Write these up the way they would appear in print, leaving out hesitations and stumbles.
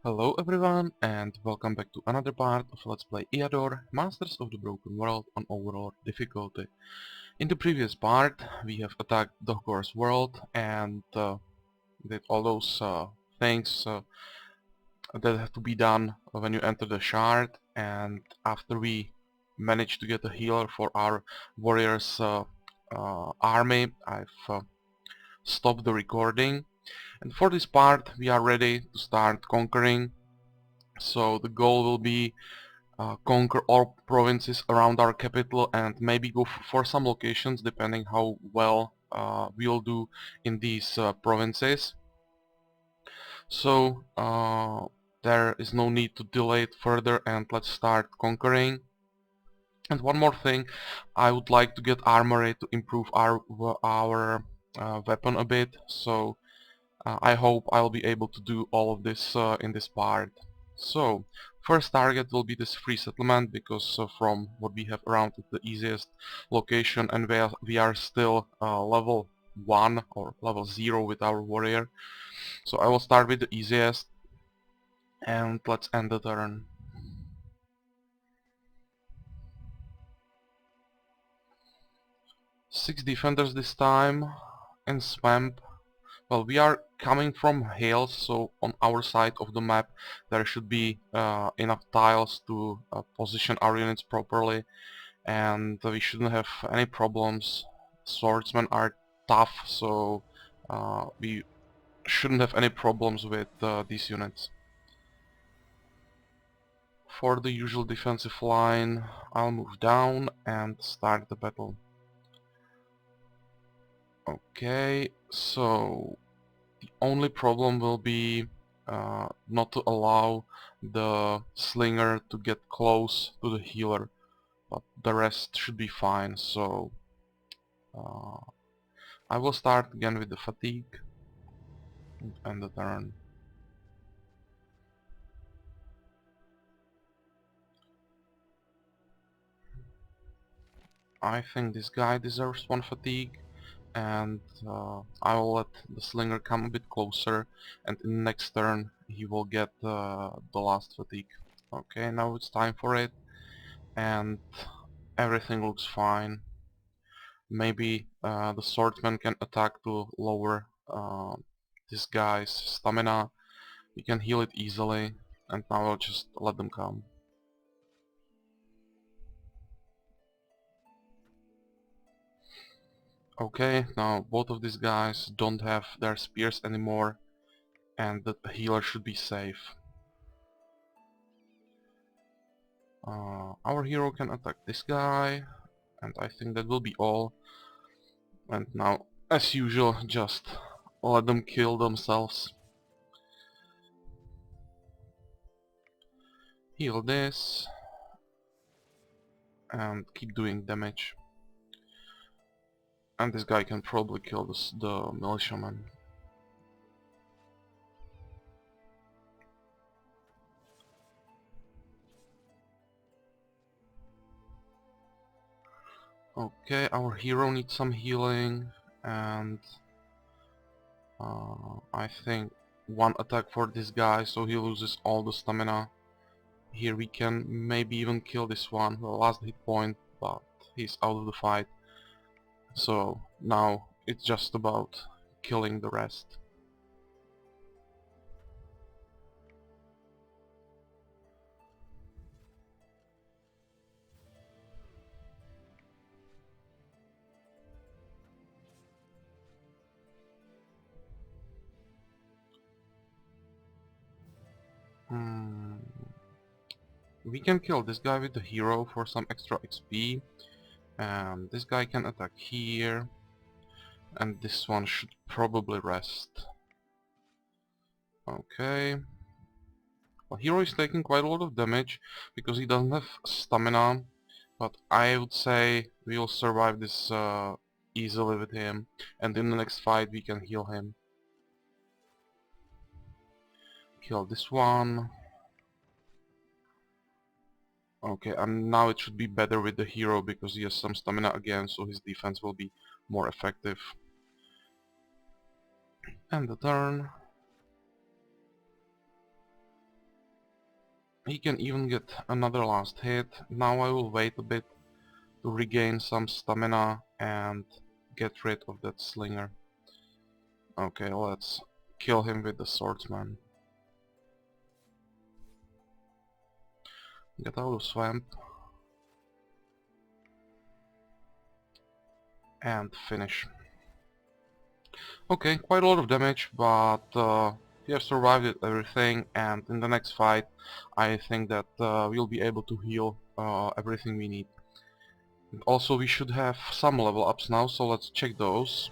Hello everyone and welcome back to another part of Let's Play Eador, Masters of the Broken World on Overlord difficulty. In the previous part we have attacked Dohgor's world and did all those things that have to be done when you enter the shard, and after we managed to get a healer for our warriors army, I've stopped the recording, and for this part we are ready to start conquering. So the goal will be conquer all provinces around our capital and maybe go for some locations depending how well we'll do in these provinces. So there is no need to delay it further and let's start conquering. And one more thing, I would like to get armory to improve our weapon a bit, so I hope I'll be able to do all of this in this part. So, first target will be this free settlement, because from what we have around it's the easiest location, and we are still level 1 or level 0 with our warrior. So I will start with the easiest and let's end the turn. Six defenders this time in swamp. Well, we are coming from hills, so on our side of the map there should be enough tiles to position our units properly, and we shouldn't have any problems. Swordsmen are tough, so we shouldn't have any problems with these units. For the usual defensive line, I'll move down and start the battle. Okay, so the only problem will be not to allow the slinger to get close to the healer, but the rest should be fine. So uh, I will start again with the fatigue and end the turn. I think this guy deserves one fatigue, and I will let the slinger come a bit closer, and in the next turn he will get the last fatigue. Okay, now it's time for it, and everything looks fine. Maybe the swordsman can attack to lower this guy's stamina. He can heal it easily, and now I'll just let them come. Okay, now both of these guys don't have their spears anymore, and the healer should be safe. Our hero can attack this guy, and I think that will be all. And now, as usual, just let them kill themselves. Heal this, and keep doing damage. And this guy can probably kill the militiaman. Okay, our hero needs some healing, and I think one attack for this guy, so he loses all the stamina. Here we can maybe even kill this one, the last hit point, but he's out of the fight. So now it's just about killing the rest. We can kill this guy with the hero for some extra XP, and this guy can attack here, and this one should probably rest. Okay. Well, hero is taking quite a lot of damage because he doesn't have stamina, but I would say we'll survive this easily with him, and in the next fight we can heal him. Kill this one. Okay, and now it should be better with the hero because he has some stamina again, so his defense will be more effective. And the turn. He can even get another last hit. Now I will wait a bit to regain some stamina and get rid of that slinger. Okay, let's kill him with the swordsman. Get out of swamp. And finish. Okay, quite a lot of damage, but we have survived it, everything, and in the next fight I think that we'll be able to heal everything we need. And also we should have some level ups now, so let's check those.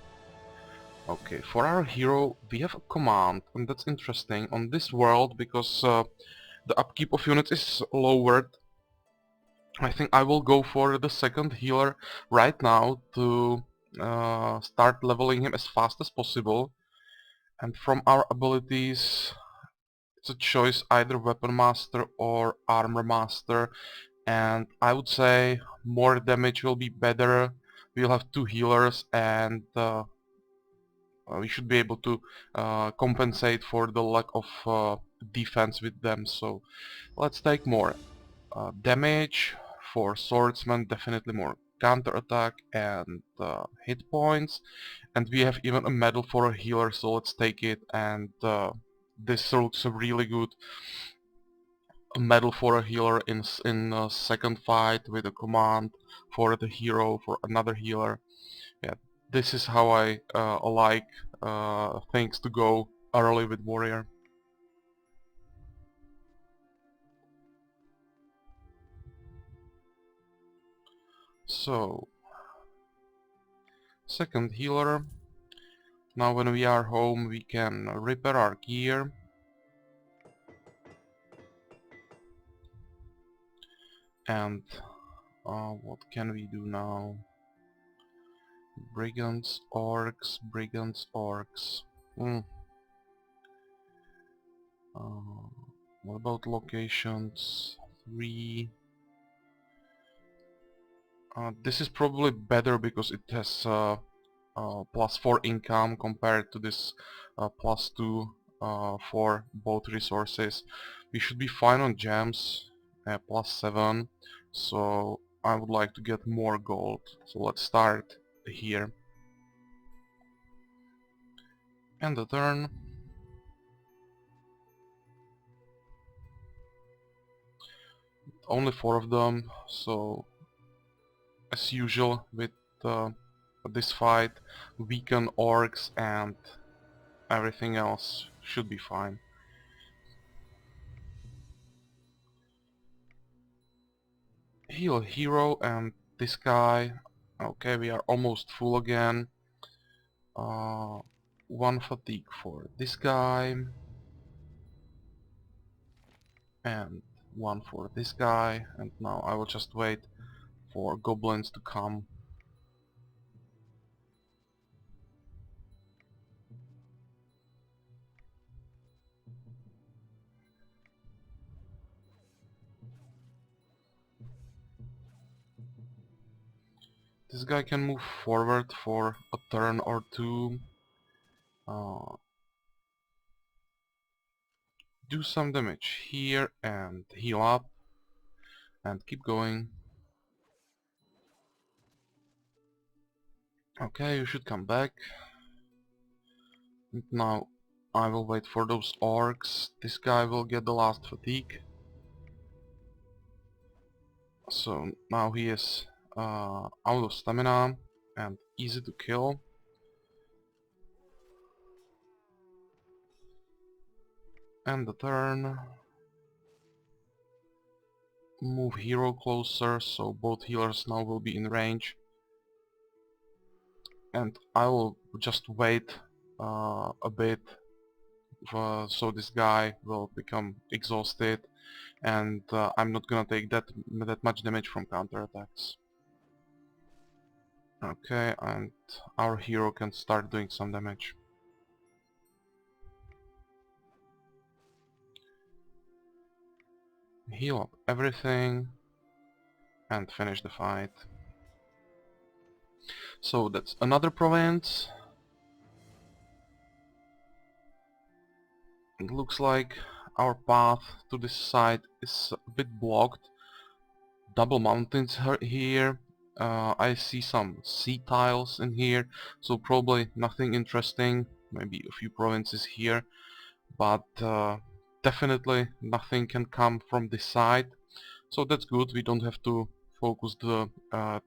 Okay, for our hero we have a command, and that's interesting on this world because the upkeep of units is lowered. I think I will go for the second healer right now to start leveling him as fast as possible. And from our abilities, it's a choice either Weapon Master or Armor Master. And I would say more damage will be better. We'll have two healers and we should be able to compensate for the lack of defense with them. So let's take more damage for swordsman, definitely more counterattack and hit points, and we have even a medal for a healer, so let's take it. And this looks really good. A medal for a healer in a second fight with a command for the hero for another healer. Yeah, this is how I like things to go early with warrior. So second healer. Now when we are home we can repair our gear. And what can we do now? Brigands, orcs, brigands, orcs. Hmm. What about locations? 3. This is probably better because it has +4 income compared to this +2 for both resources. We should be fine on gems, +7. So I would like to get more gold. So let's start here. And the turn. Only 4 of them, so as usual with this fight, weaken orcs and everything else should be fine. Heal hero and this guy. Okay, we are almost full again. 1 fatigue for this guy. And 1 for this guy. And now I will just wait for goblins to come. This guy can move forward for a turn or two. Do some damage here and heal up and keep going. Okay, you should come back. And now I will wait for those orcs. This guy will get the last fatigue. So now he is out of stamina and easy to kill. And the turn. Move hero closer, so both healers now will be in range. And I will just wait a bit so this guy will become exhausted and I'm not gonna take that much damage from counterattacks. Okay, and our hero can start doing some damage. Heal up everything and finish the fight. So that's another province. It looks like our path to this side is a bit blocked. Double mountains here. I see some sea tiles in here, so probably nothing interesting. Maybe a few provinces here, but definitely nothing can come from this side. So that's good. We don't have to focus the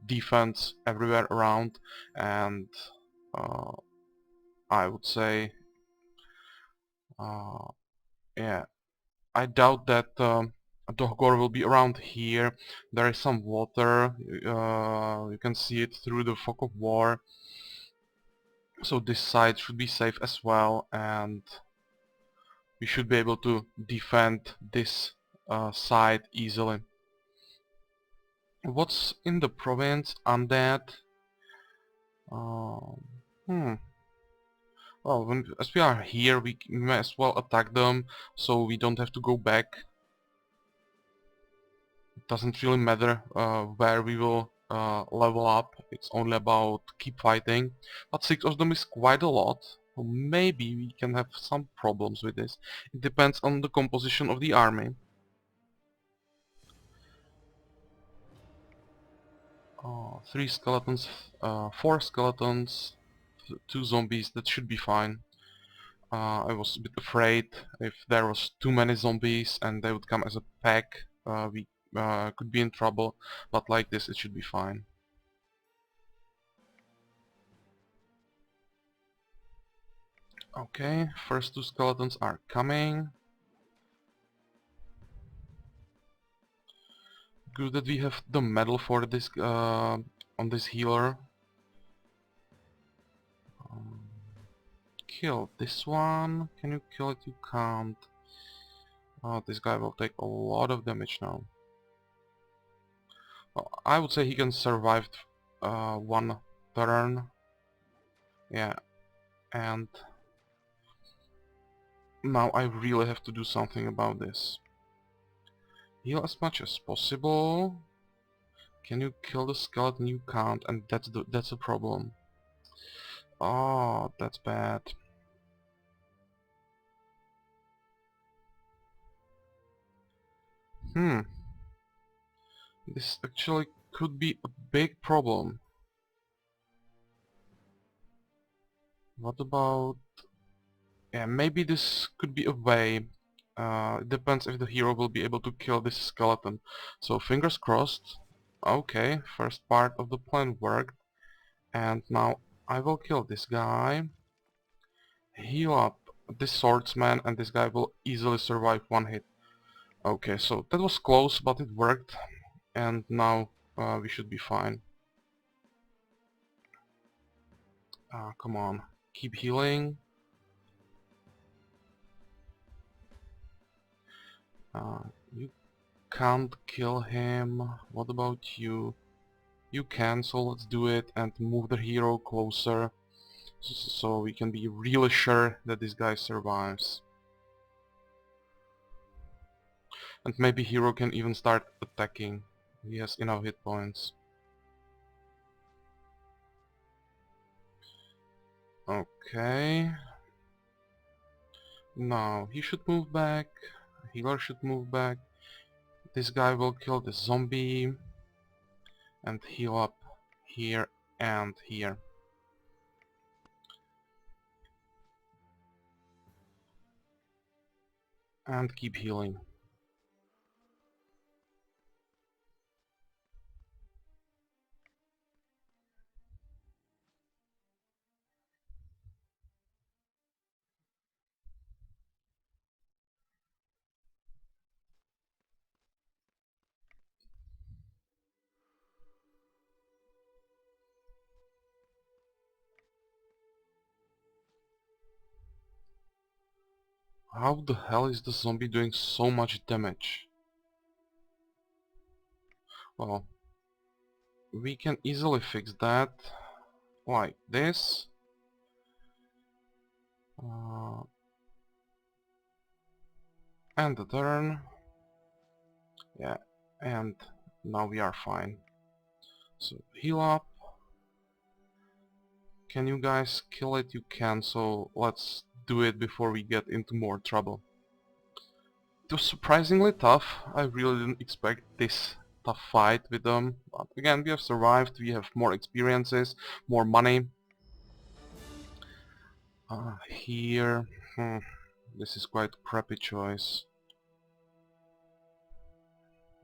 defense everywhere around, and uh, I would say, uh, yeah, I doubt that Dohgor will be around here. There is some water, you can see it through the fog of war. So this side should be safe as well, and we should be able to defend this side easily. What's in the province? Undead. Um, hmm. Well, as we are here, we may as well attack them, so we don't have to go back. It doesn't really matter where we will level up. It's only about keep fighting. But 6 of them is quite a lot. So maybe we can have some problems with this. It depends on the composition of the army. 3 skeletons, 4 skeletons, 2 zombies, that should be fine. I was a bit afraid if there was too many zombies and they would come as a pack, we could be in trouble, but like this it should be fine. Okay, first 2 skeletons are coming. Good that we have the medal for this on this healer. Um, Kill this one. Can you kill it? You can't. Oh, this guy will take a lot of damage now. Well, I would say he can survive one turn. Yeah, and now I really have to do something about this. Heal as much as possible. Can you kill the skeleton? You can't, and that's a problem. Oh, that's bad. This actually could be a big problem. What about... Yeah, maybe this could be a way. It depends if the hero will be able to kill this skeleton. So fingers crossed. Okay, first part of the plan worked. And now I will kill this guy. Heal up this swordsman, and this guy will easily survive one hit. Okay, so that was close, but it worked. And now we should be fine. Come on, keep healing. You can't kill him. What about you? You can, so let's do it and move the hero closer so we can be really sure that this guy survives. And maybe hero can even start attacking. He has enough hit points. Okay. Now he should move back. Healer should move back. This guy will kill the zombie and heal up here and here. And keep healing. How the hell is the zombie doing so much damage? Well, we can easily fix that like this. And the turn. Yeah, and now we are fine. So heal up. Can you guys kill it? You can, so let's do it before we get into more trouble. It was surprisingly tough. I really didn't expect this tough fight with them. But again, we have survived, we have more experiences, more money. Here, this is quite a crappy choice.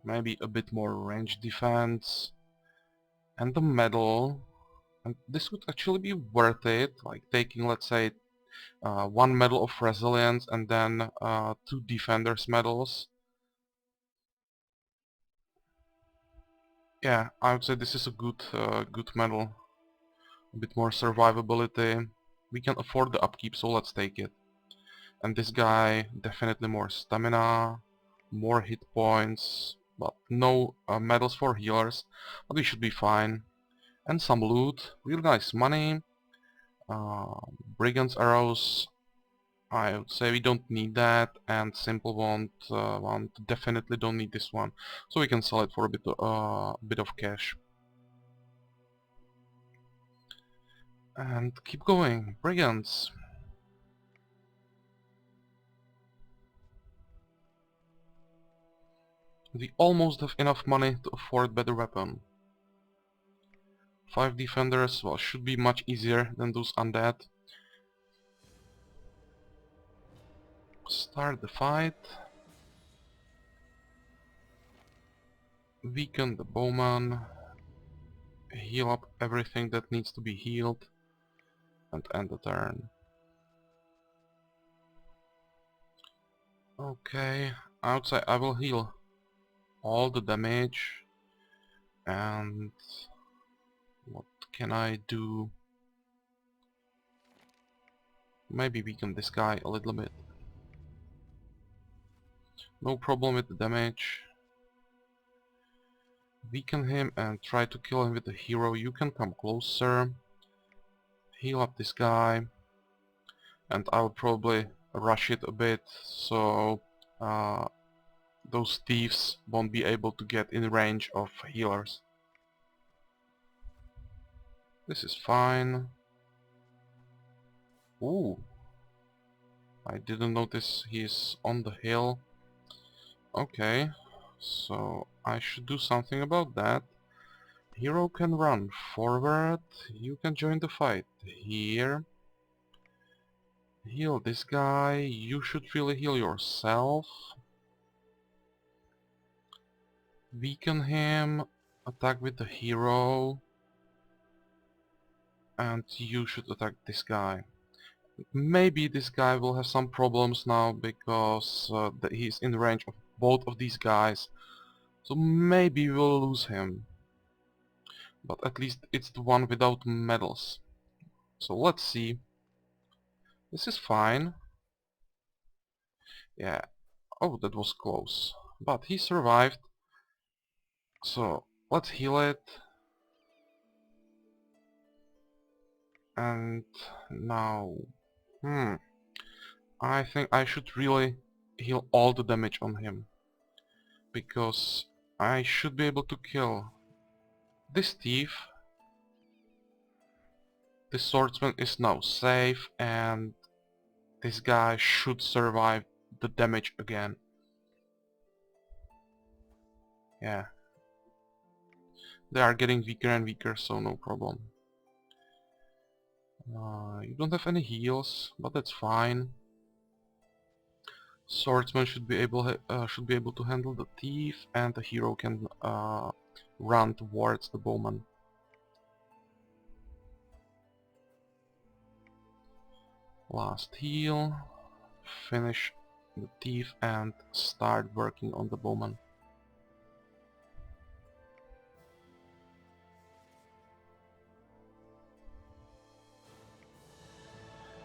Maybe a bit more range defense. And the medal. And this would actually be worth it, like taking, let's say, one medal of resilience and then two defenders medals. Yeah, I would say this is a good medal. A bit more survivability. We can afford the upkeep, so let's take it. And this guy, definitely more stamina, more hit points, but no medals for healers, but we should be fine. And some loot, real nice money, brigand's arrows, I would say we don't need that, and simple one definitely don't need this one, so we can sell it for a bit of cash. And keep going, brigands. We almost have enough money to afford better weapon. 5 defenders, well, should be much easier than those undead. Start the fight. Weaken the bowman. Heal up everything that needs to be healed. And end the turn. Okay, outside I will heal all the damage. And what can I do? Maybe weaken this guy a little bit. No problem with the damage. Weaken him and try to kill him with the hero. You can come closer. Heal up this guy. And I'll probably rush it a bit so those thieves won't be able to get in range of healers. This is fine. Ooh. I didn't notice he's on the hill. Okay. So I should do something about that. Hero can run forward. You can join the fight here. Heal this guy. You should really heal yourself. Weaken him. Attack with the hero. And you should attack this guy. Maybe this guy will have some problems now because he's in range of both of these guys. So maybe we'll lose him. But at least it's the one without medals. So let's see. This is fine. Yeah. Oh, that was close. But he survived. So let's heal it. And now... I think I should really heal all the damage on him. Because I should be able to kill this thief. This swordsman is now safe and this guy should survive the damage again. Yeah. They are getting weaker and weaker, so no problem. You don't have any heals, but that's fine. Swordsman should be able to handle the thief, and the hero can run towards the bowman. Last heal, finish the thief and start working on the bowman.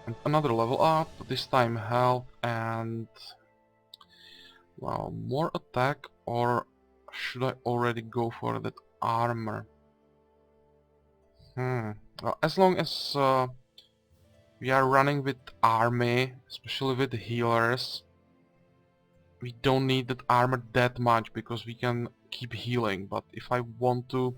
And another level up, this time health and... well, more attack, or should I already go for that armor? Well, as long as we are running with army, especially with the healers, we don't need that armor that much because we can keep healing. But if I want to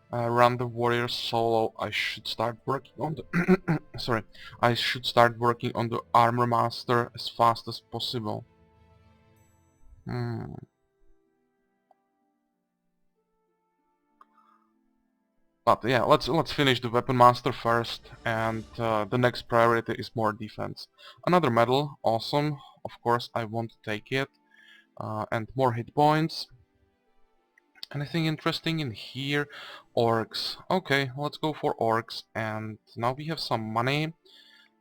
run the warrior solo, I should start working on the sorry, I should start working on the armor master as fast as possible. Hmm. But yeah, let's finish the weapon master first, and the next priority is more defense. Another medal, awesome. Of course, I want to take it, and more hit points. Anything interesting in here? Orcs. Okay, let's go for orcs. And now we have some money,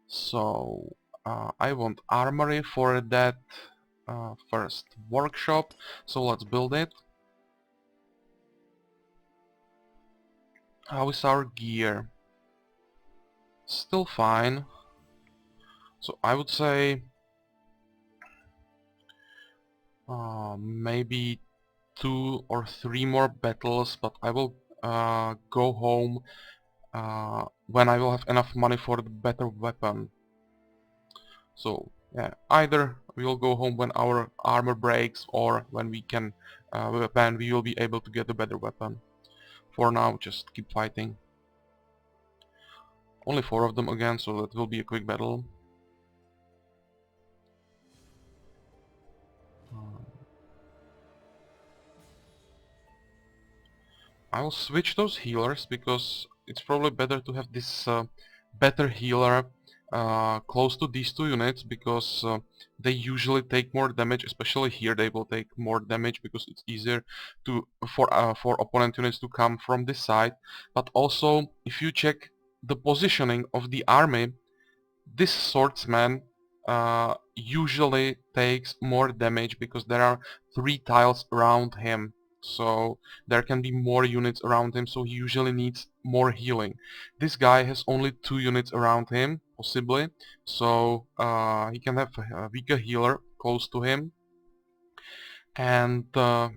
so I want armory for that first workshop. So let's build it. How is our gear? Still fine. So I would say maybe 2 or 3 more battles, but I will go home when I will have enough money for the better weapon. So yeah, either we will go home when our armor breaks, or when we can when we will be able to get a better weapon. For now, just keep fighting. Only 4 of them again, so that will be a quick battle. I will switch those healers because it's probably better to have this better healer close to these 2 units, because they usually take more damage. Especially here they will take more damage because it's easier to for opponent units to come from this side. But also, if you check the positioning of the army, this swordsman usually takes more damage because there are 3 tiles around him. So there can be more units around him, so he usually needs more healing. This guy has only 2 units around him, possibly, so he can have a weaker healer close to him. And the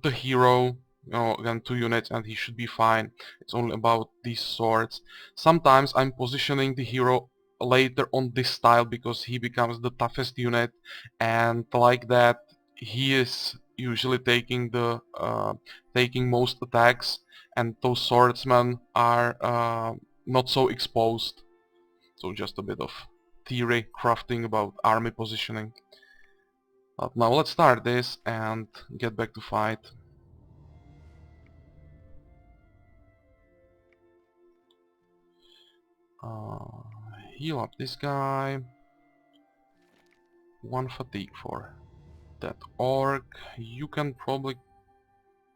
hero, again 2 units, and he should be fine. It's only about these swords. Sometimes I'm positioning the hero later on this tile because he becomes the toughest unit, and like that he is usually taking the taking most attacks, and those swordsmen are not so exposed. So just a bit of theory crafting about army positioning. But now let's start this and get back to fight. Uh, Heal up this guy. 1 fatigue for that orc. You can probably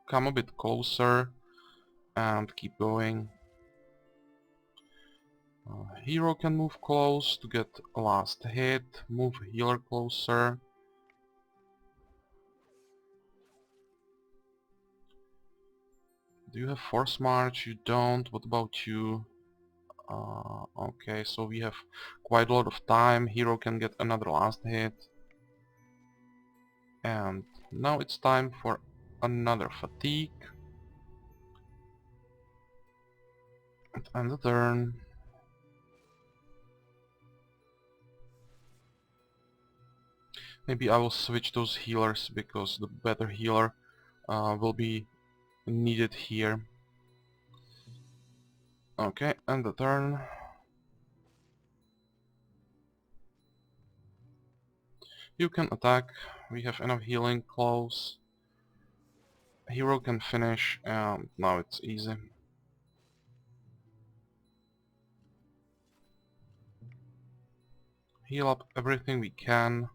come a bit closer and keep going. Hero can move close to get a last hit. Move healer closer. Do you have force march? You don't. What about you? Okay, so we have quite a lot of time. Hero can get another last hit. And now it's time for another fatigue. And the turn. Maybe I will switch those healers because the better healer will be needed here. Okay, and the turn. You can attack. We have enough healing close. Hero can finish, and now it's easy. Heal up everything we can,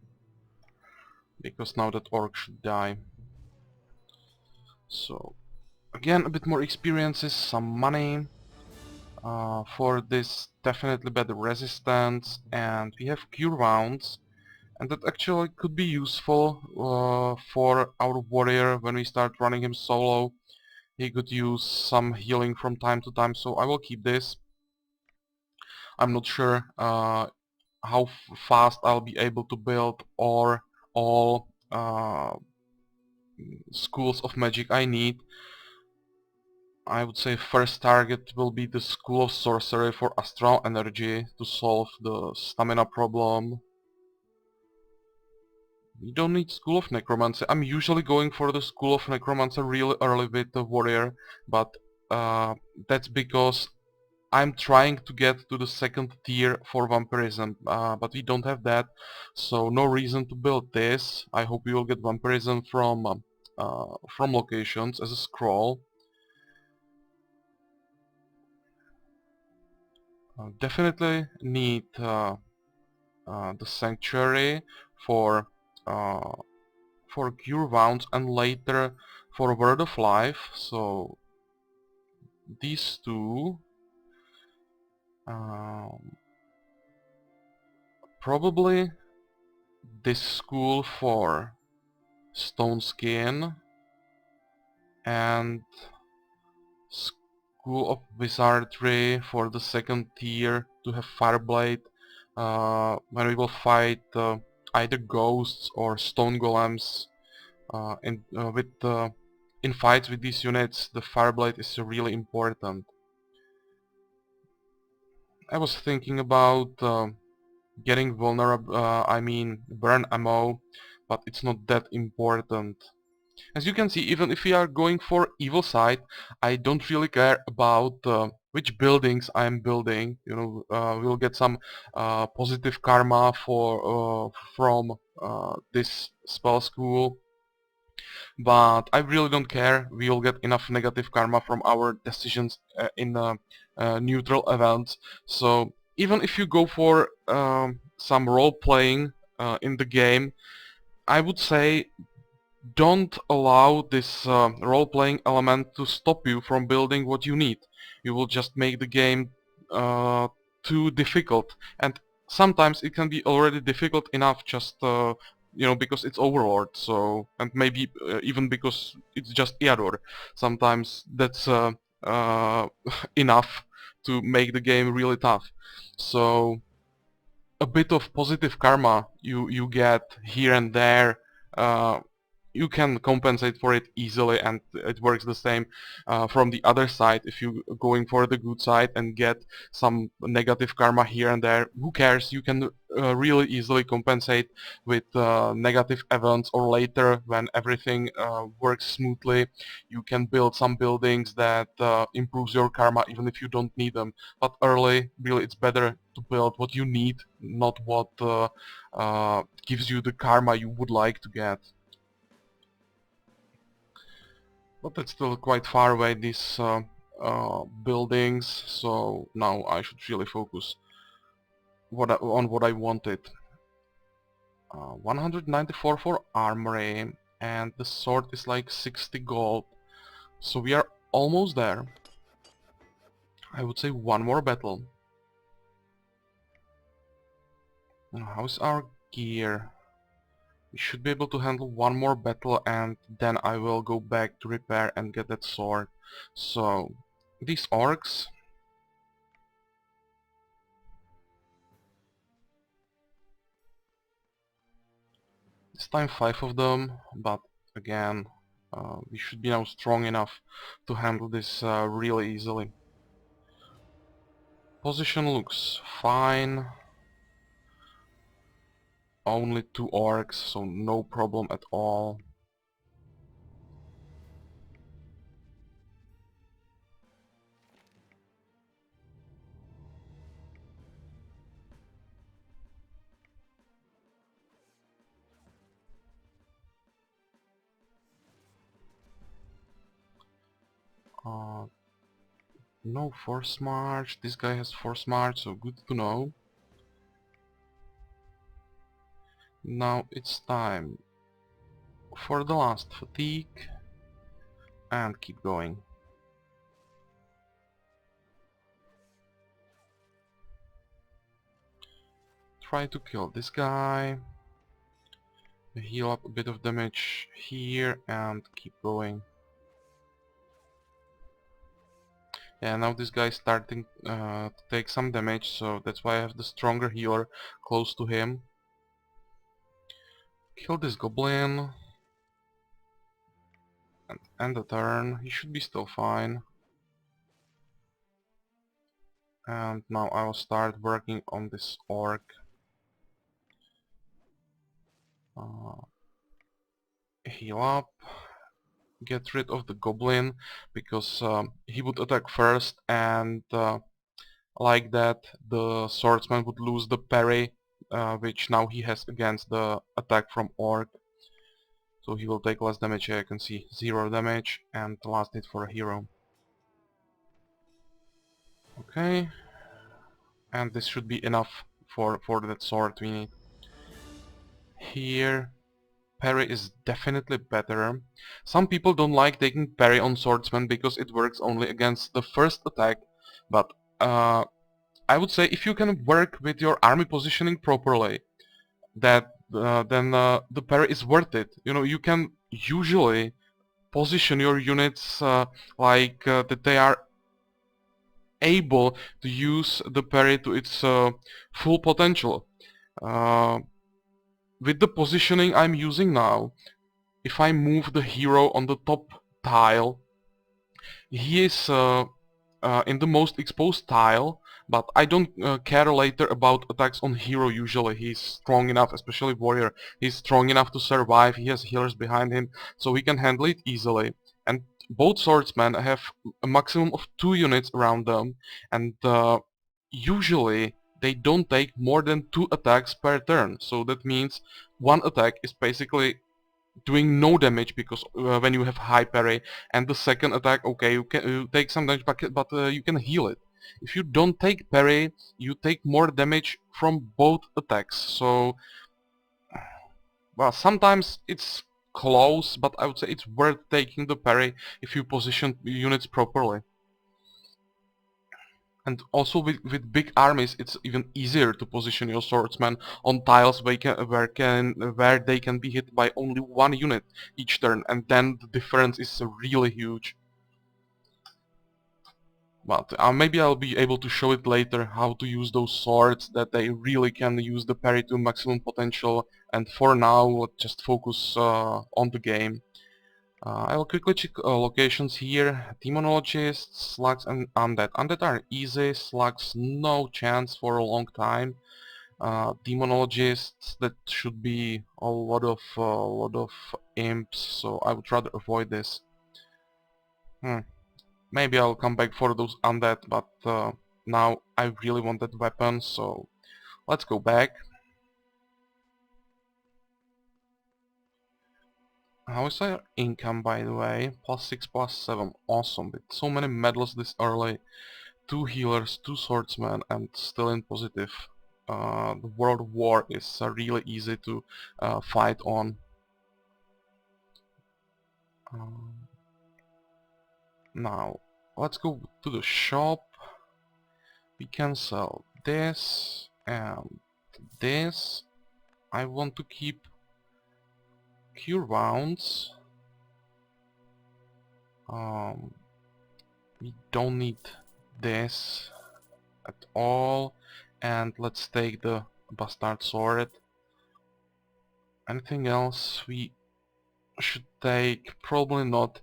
because now that orc should die. So, again, a bit more experiences, some money. For this, definitely better resistance, and we have cure wounds, and that actually could be useful for our warrior when we start running him solo. He could use some healing from time to time, so I will keep this. I'm not sure how fast I'll be able to build or all schools of magic I need. I would say first target will be the School of Sorcery for Astral Energy to solve the stamina problem. We don't need School of Necromancy. I'm usually going for the School of Necromancy really early with the warrior, but that's because I'm trying to get to the second tier for vampirism, but we don't have that, so no reason to build this. I hope we will get vampirism from locations as a scroll. Definitely need the sanctuary for uh, for cure wounds and later for word of life. So these two. Um, Probably this school for stone skin and school of wizardry for the second tier to have fireblade when we will fight either ghosts or stone golems in fights with these units. The fireblade is really important. I was thinking about getting vulnerable, I mean burn ammo, but it's not that important. As you can see, even if we are going for evil side, I don't really care about which buildings I'm building. You know, we'll get some positive karma from this spell school, but I really don't care. We'll get enough negative karma from our decisions in neutral events. So even if you go for some role playing in the game, I would say don't allow this role-playing element to stop you from building what you need. You will just make the game too difficult, and sometimes it can be already difficult enough just you know, because it's Overlord. So, and maybe even because it's just Eador. Sometimes that's uh, enough to make the game really tough. So a bit of positive karma you get here and there, uh, you can compensate for it easily, and it works the same from the other side. If you going for the good side and get some negative karma here and there, who cares? You can really easily compensate with negative events, or later when everything works smoothly, you can build some buildings that improves your karma even if you don't need them. But early, really, it's better to build what you need, not what gives you the karma you would like to get. But that's still quite far away, these buildings, so now I should really focus on what I wanted. 194 for armory, and the sword is like 60 gold, so we are almost there. I would say one more battle. How's our gear? We should be able to handle one more battle, and then I will go back to repair and get that sword. So, these orcs, this time 5 of them, but again, we should be now strong enough to handle this really easily. Position looks fine. Only 2 orcs, so no problem at all. Uh, no force march. This guy has force march, so good to know. Now it's time for the last fatigue and keep going. Try to kill this guy, heal up a bit of damage here and keep going. Yeah, now this guy is starting to take some damage, so that's why I have the stronger healer close to him. Kill this goblin and end the turn. He should be still fine. And now I will start working on this orc. Heal up, get rid of the goblin, because he would attack first, and like that, the swordsman would lose the parry, which now he has against the attack from orc. So he will take less damage. Here you can see 0 damage, and the last hit for a hero. Okay, and this should be enough for that sword we need. Here, parry is definitely better. Some people don't like taking parry on swordsman because it works only against the first attack, but I would say if you can work with your army positioning properly, that then the parry is worth it. You know, you can usually position your units that they are able to use the parry to its full potential. Uh, with the positioning I'm using now, if I move the hero on the top tile, he is in the most exposed tile, but I don't care later about attacks on hero usually. He's strong enough, especially warrior. He's strong enough to survive, he has healers behind him, so he can handle it easily. And both swordsmen have a maximum of 2 units around them, and usually they don't take more than 2 attacks per turn. So that means one attack is basically doing no damage because when you have high parry, and the second attack, okay, you take some damage but you can heal it. If you don't take parry, you take more damage from both attacks. So well, sometimes it's close, but I would say it's worth taking the parry if you position units properly. And also with big armies, it's even easier to position your swordsmen on tiles where they can be hit by only 1 unit each turn, and then the difference is really huge. But maybe I'll be able to show it later how to use those swords, that they really can use the parry to maximum potential, and for now let's just focus on the game. I'll quickly check locations here. Demonologists, slugs and undead. Undead are easy, slugs no chance for a long time. Demonologists, that should be a lot of imps, so I would rather avoid this. Maybe I'll come back for those undead, but now I really want that weapon, so let's go back. How is our income, by the way? +6, +7. Awesome. With so many medals this early. 2 healers, 2 swordsmen, and still in positive. The World War is really easy to fight on. Now, let's go to the shop. We can sell this and this. I want to keep cure wounds. We don't need this at all, and let's take the bastard sword. Anything else we should take? Probably not.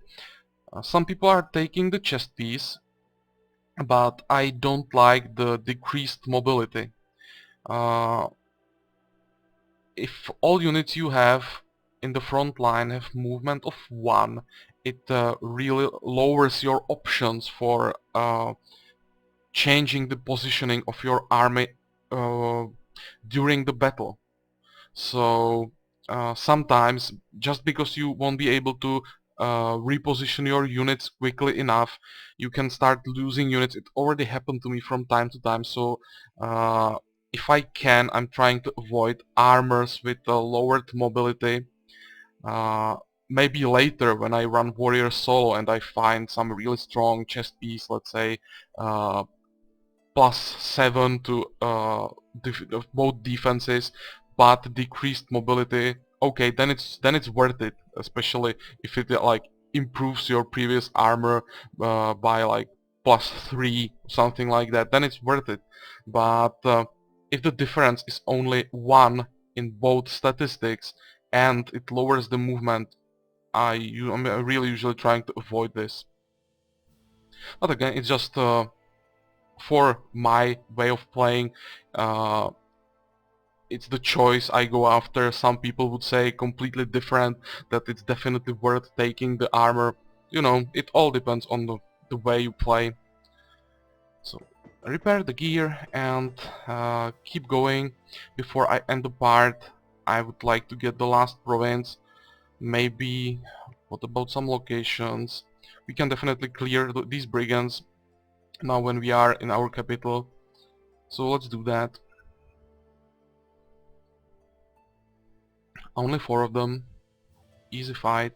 Some people are taking the chest piece, but I don't like the decreased mobility. If all units you have in the front line have movement of 1, it really lowers your options for changing the positioning of your army during the battle. So sometimes, just because you won't be able to reposition your units quickly enough, you can start losing units. It already happened to me from time to time, so if I can, I'm trying to avoid armors with lowered mobility. Maybe later when I run warrior solo and I find some really strong chest piece, let's say +7 to both defenses, but decreased mobility. Okay, then it's worth it, especially if it like improves your previous armor by like +3, something like that. Then it's worth it. But if the difference is only 1 in both statistics and it lowers the movement, I'm really usually trying to avoid this. But again, it's just for my way of playing. It's the choice I go after. Some people would say completely different, that it's definitely worth taking the armor. You know, it all depends on the way you play. So repair the gear and keep going. Before I end the part, I would like to get the last province. Maybe, what about some locations? We can definitely clear these brigands now when we are in our capital. So let's do that. Only 4 of them. Easy fight.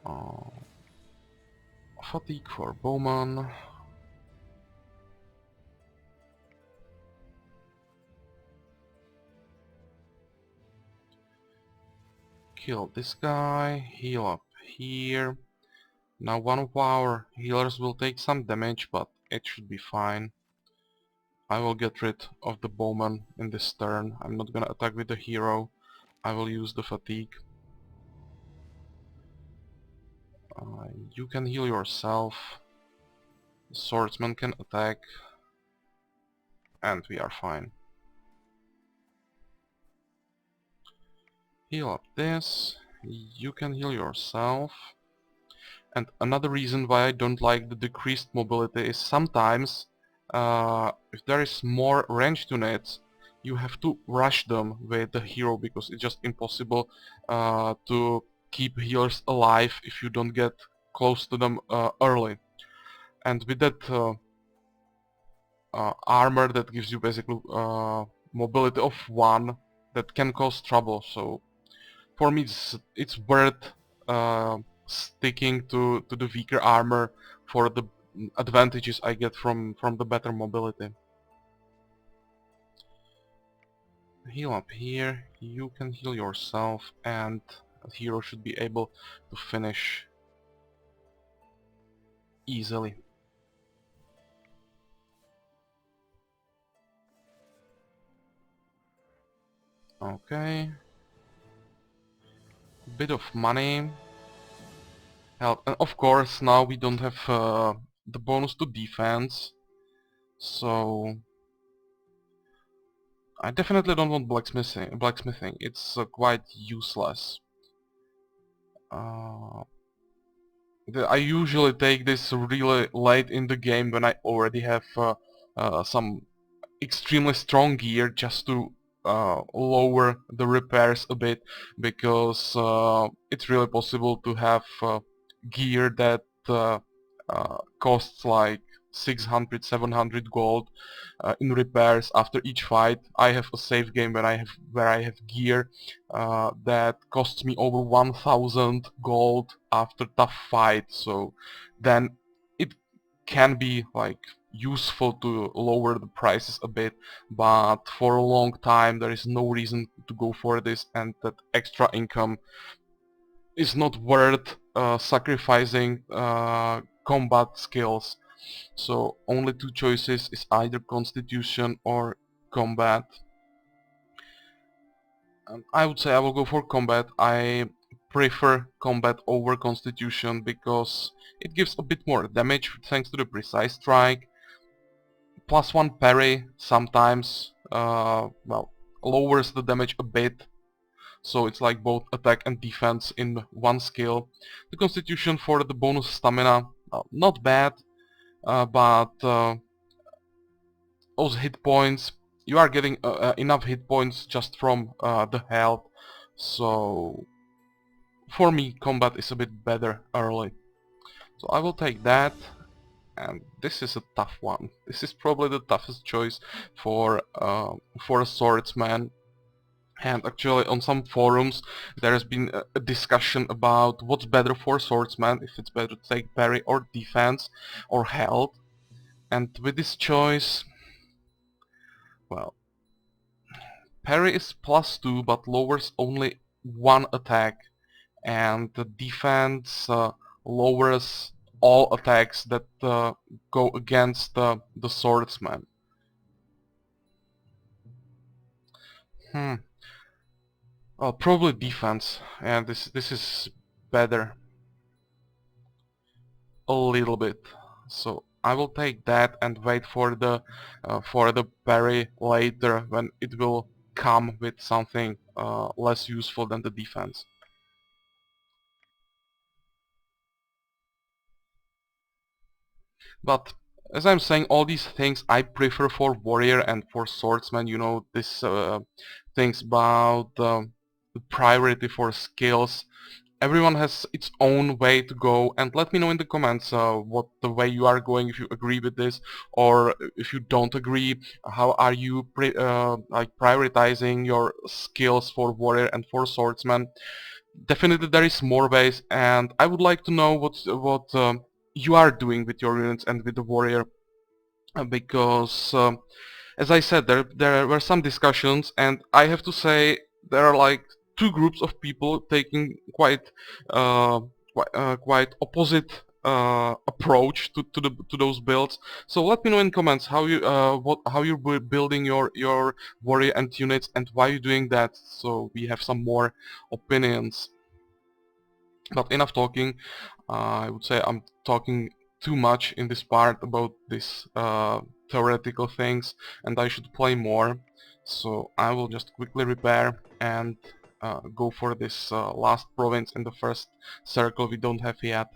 Uh, Fatigue for bowman. Kill this guy. Heal up here. Now one of our healers will take some damage, but it should be fine. I will get rid of the bowman in this turn. I'm not gonna attack with the hero. I will use the fatigue. You can heal yourself. The swordsman can attack. And we are fine. Heal up this. You can heal yourself. And another reason why I don't like the decreased mobility is sometimes if there is more ranged units, you have to rush them with the hero because it's just impossible to keep healers alive if you don't get close to them early. And with that armor that gives you basically mobility of 1, that can cause trouble. So for me it's worth sticking to the weaker armor for the advantages I get from the better mobility. Heal up here, you can heal yourself, and a hero should be able to finish easily. Okay. Bit of money. Help. And of course now we don't have the bonus to defense, so I definitely don't want blacksmithing. It's quite useless. Uh, I usually take this really late in the game when I already have some extremely strong gear, just to lower the repairs a bit, because it's really possible to have gear that costs like 600, 700 gold in repairs after each fight. I have a save game where I have gear that costs me over 1000 gold after tough fight, so then it can be like useful to lower the prices a bit, but for a long time there is no reason to go for this, and that extra income is not worth sacrificing combat skills. So only 2 choices is either constitution or combat. I would say I will go for combat. I prefer combat over constitution because it gives a bit more damage thanks to the precise strike. +1 parry sometimes well, lowers the damage a bit, so it's like both attack and defense in one skill. The constitution for the bonus stamina, not bad, but those hit points, you are getting enough hit points just from the health, so for me combat is a bit better early. So I will take that, and this is a tough one. This is probably the toughest choice for a swordsman. And actually on some forums there has been a discussion about what's better for swordsman, if it's better to take parry or defense or health. And with this choice, well, parry is +2 but lowers only 1 attack, and the defense lowers all attacks that go against the swordsman. Probably defense, and this is better a little bit. So I will take that and wait for the parry later, when it will come with something less useful than the defense. But as I'm saying all these things, I prefer for warrior and for swordsman, you know, this things about the priority for skills. Everyone has its own way to go, and let me know in the comments what the way you are going, if you agree with this or if you don't agree. How are you like prioritizing your skills for warrior and for swordsman? Definitely there is more ways, and I would like to know what you are doing with your units and with the warrior, because as I said, there were some discussions, and I have to say there are like two groups of people taking uh, quite opposite approach to those builds. So let me know in comments how you how you're building your warrior and units, and why you're doing that, so we have some more opinions. But enough talking. I would say I'm talking too much in this part about this theoretical things, and I should play more. So I will just quickly repair and go for this last province in the first circle we don't have yet.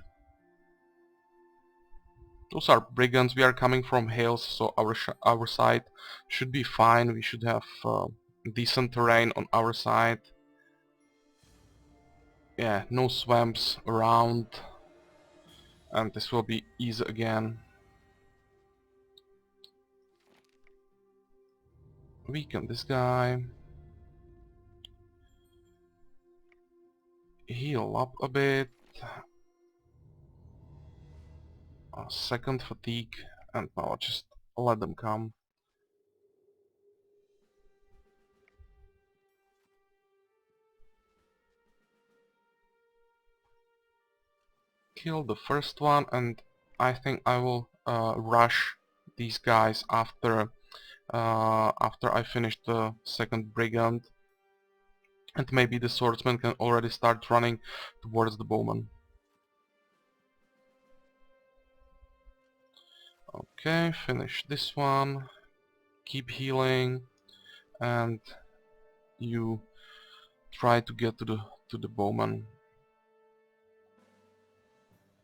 Those are brigands. We are coming from hills, so our side should be fine. We should have decent terrain on our side. Yeah, no swamps around, and this will be easy again. Weaken this guy. Heal up a bit. Second fatigue, and now just let them come. Kill the first one, and I think I will rush these guys after after I finish the second brigand, and maybe the swordsman can already start running towards the bowman. Okay, finish this one. Keep healing, and you try to get to the bowman.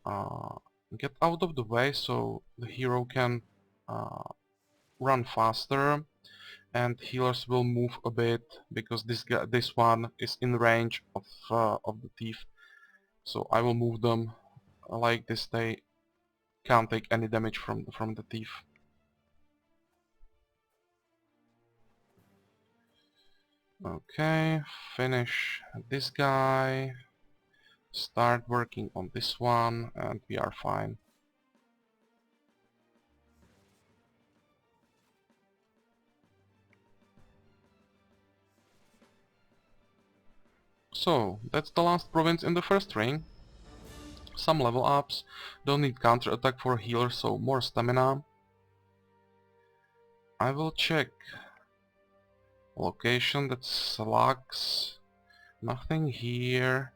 Uh, get out of the way so the hero can uh, run faster, and healers will move a bit because this one is in range of the thief. So I will move them like this. They can't take any damage from the thief. Okay, finish this guy. Start working on this one, and we are fine. So that's the last province in the first ring. Some level ups. Don't need counter attack for healer, so more stamina. I will check location. That's slugs. Nothing here.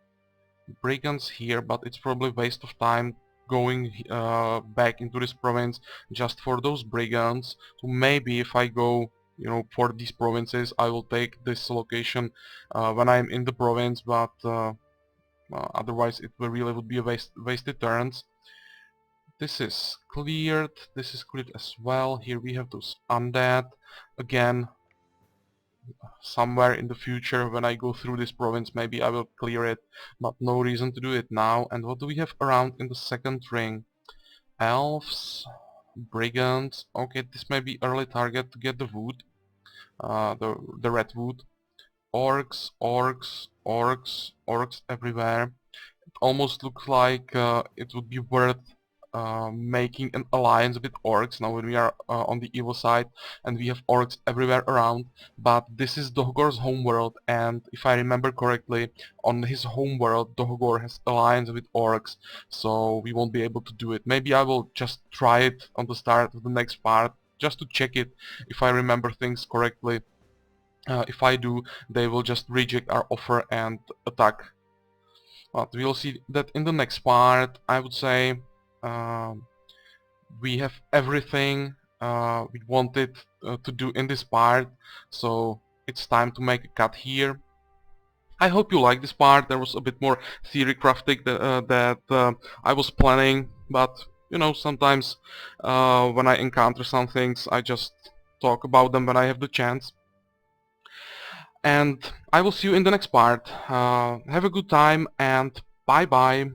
Brigands here, but it's probably waste of time going back into this province just for those brigands. So maybe if I go, you know, for these provinces, I will take this location when I'm in the province, but otherwise it will really would be a wasted turns. This is cleared. This is cleared as well. Here we have those undead. Again, somewhere in the future when I go through this province maybe I will clear it, but no reason to do it now. And what do we have around in the second ring? Elves, brigands. Okay, this may be early target to get the wood, the red wood. Orcs, orcs, orcs, orcs everywhere. Almost looks like it would be worth making an alliance with orcs now when we are on the evil side and we have orcs everywhere around. But this is Dohgor's homeworld, and if I remember correctly, on his homeworld Dohgor has alliance with orcs, so we won't be able to do it. Maybe I will just try it on the start of the next part just to check it if I remember things correctly. If I do, they will just reject our offer and attack. But we'll see that in the next part. I would say we have everything we wanted to do in this part, so it's time to make a cut here. I hope you like this part. There was a bit more theory crafting that I was planning, but you know, sometimes when I encounter some things, I just talk about them when I have the chance. And I will see you in the next part. Have a good time and bye bye.